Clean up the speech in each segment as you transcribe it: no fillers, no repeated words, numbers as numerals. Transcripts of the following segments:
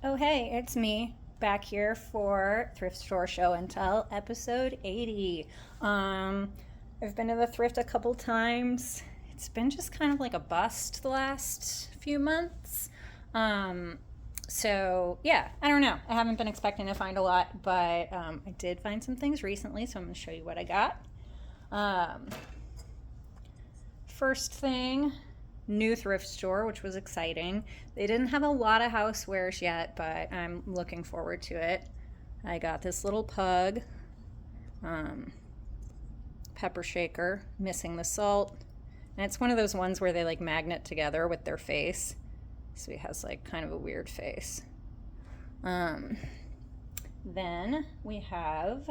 Oh, hey, it's me back here for Thrift Store Show and Tell, episode 80. Um, I've been to the thrift a couple times. It's been just kind of like a bust the last few months. Um, yeah, I don't know. I haven't been expecting to find a lot, but I did find some things recently, so I'm going to show you what I got. Um, First thing, new thrift store, which was exciting. They didn't have a lot of housewares yet, but I'm looking forward to it. I got this little pug, um, pepper shaker, missing the salt. And it's one of those ones where they like magnet together with their face. So he has like kind of a weird face. Um, then we have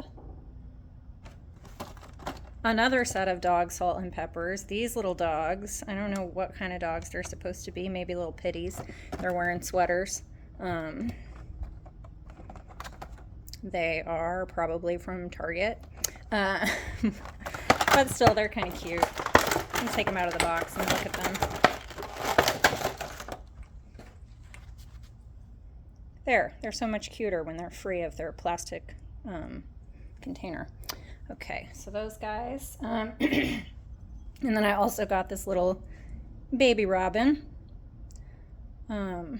another set of dog salt and peppers. These little dogs, I don't know what kind of dogs they're supposed to be, maybe little pitties. They're wearing sweaters. They are probably from Target. Uh, but still, they're kind of cute. You can take them out of the box and look at them. They're so much cuter when they're free of their plastic container. Okay, so those guys. And then I also got this little baby robin. I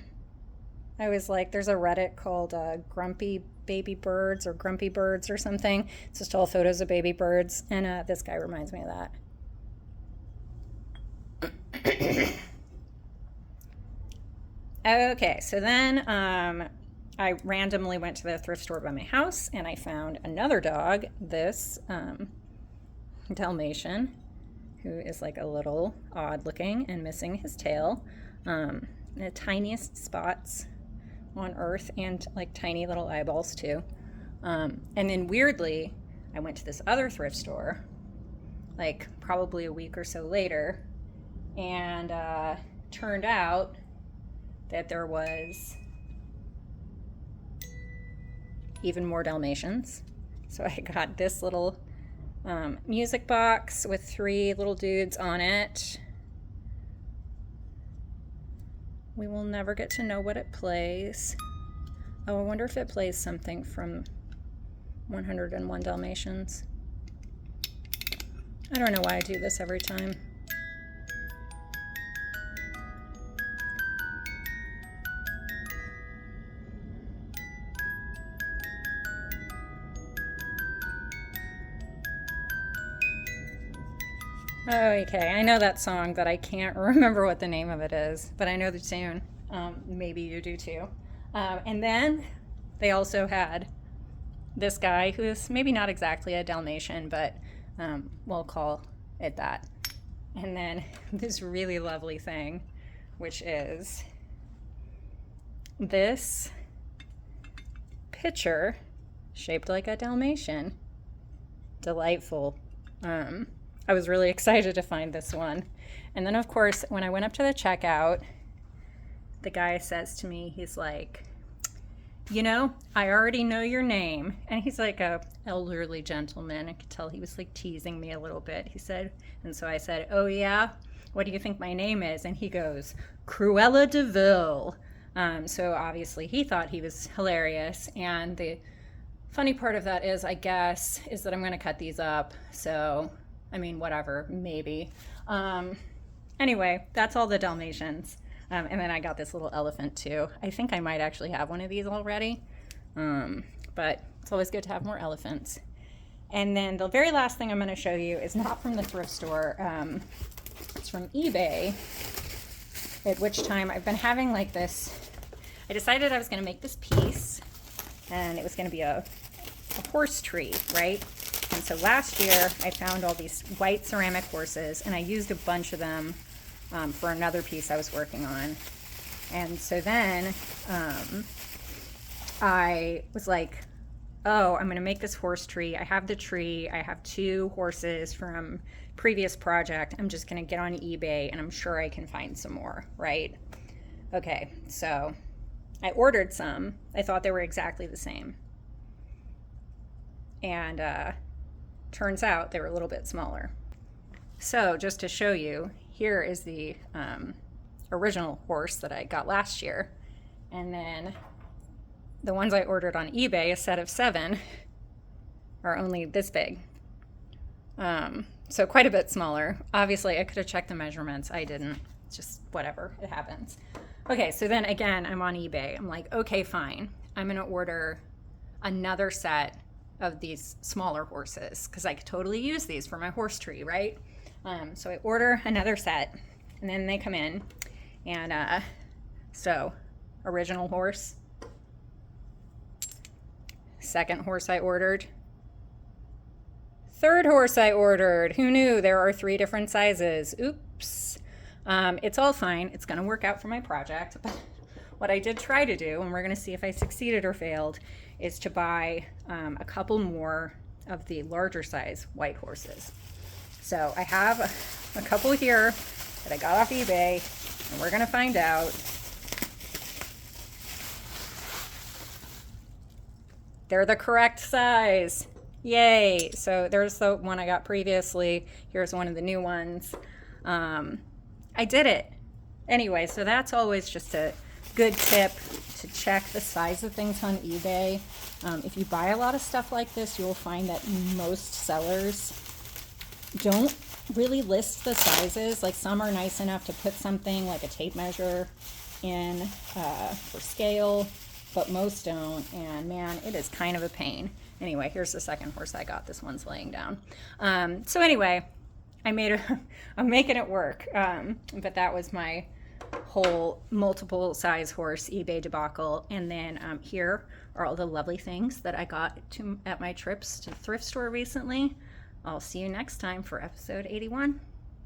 was like, there's a Reddit called Grumpy Baby Birds or Grumpy Birds or something. It's just all photos of baby birds, and this guy reminds me of that. Okay, so then I randomly went to the thrift store by my house and I found another dog, this Dalmatian, who is like a little odd looking and missing his tail. The tiniest spots on earth and like tiny little eyeballs too. And then weirdly, I went to this other thrift store like probably a week or so later, and turned out that there was even more Dalmatians. So I got this little music box with 3 little dudes on it. We will never get to know what it plays. Oh, I wonder if it plays something from 101 Dalmatians. I don't know why I do this every time. Oh, okay, I know that song, but I can't remember what the name of it is. But I know the tune. Maybe you do too. And then they also had this guy who is maybe not exactly a Dalmatian, but we'll call it that. And then this really lovely thing, which is this pitcher shaped like a Dalmatian. Delightful. I was really excited to find this one. And then, of course, when I went up to the checkout, the guy says to me, he's like, you know, I already know your name. And he's like a elderly gentleman. I could tell he was like teasing me a little bit. He said, and so I said, oh yeah, what do you think my name is? And he goes, Cruella de Ville. So obviously he thought he was hilarious. And the funny part of that is, I guess, is that I'm going to cut these up. So I mean, whatever, maybe. Anyway, that's all the Dalmatians. And then I got this little elephant too. I think I might actually have one of these already. But it's always good to have more elephants. And then the very last thing I'm going to show you is not from the thrift store. It's from eBay. At which time I've been having like this. I decided I was going to make this piece. And it was going to be a horse tree, right? And so last year I found all these white ceramic horses, and I used a bunch of them for another piece I was working on. And so then I was like, oh, I'm going to make this horse tree. I have the tree. I have 2 horses from previous project. I'm just going to get on eBay, and I'm sure I can find some more, right? Okay, so I ordered some. I thought they were exactly the same. And turns out they were a little bit smaller. So just to show you, here is the original horse that I got last year. And then the ones I ordered on eBay, a set of 7, are only this big. So quite a bit smaller. Obviously, I could have checked the measurements. I didn't. It's just whatever. It happens. Okay, so then again, I'm on eBay. I'm like, okay, fine. I'm going to order another set of these smaller horses because I could totally use these for my horse tree, right? So I order another set, and then they come in. And so, original horse. Second horse I ordered. Third horse I ordered. Who knew there are 3 different sizes? Oops. It's all fine. It's going to work out for my project. But what I did try to do, and we're going to see if I succeeded or failed, is to buy a couple more of the larger size white horses. So I have a couple here that I got off eBay, and we're going to find out. They're the correct size. Yay. So there's the one I got previously. Here's one of the new ones. I did it. Anyway, so that's always just a good tip to check the size of things on eBay. If you buy a lot of stuff like this, you'll find that most sellers don't really list the sizes. Like, some are nice enough to put something like a tape measure in for scale, but most don't, and man, it is kind of a pain. Anyway, here's the second horse I got. This one's laying down. So anyway, I'm making it work. But that was my whole multiple size horse eBay debacle. And then here are all the lovely things that I got at my trips to the thrift store recently. I'll see you next time for episode 81.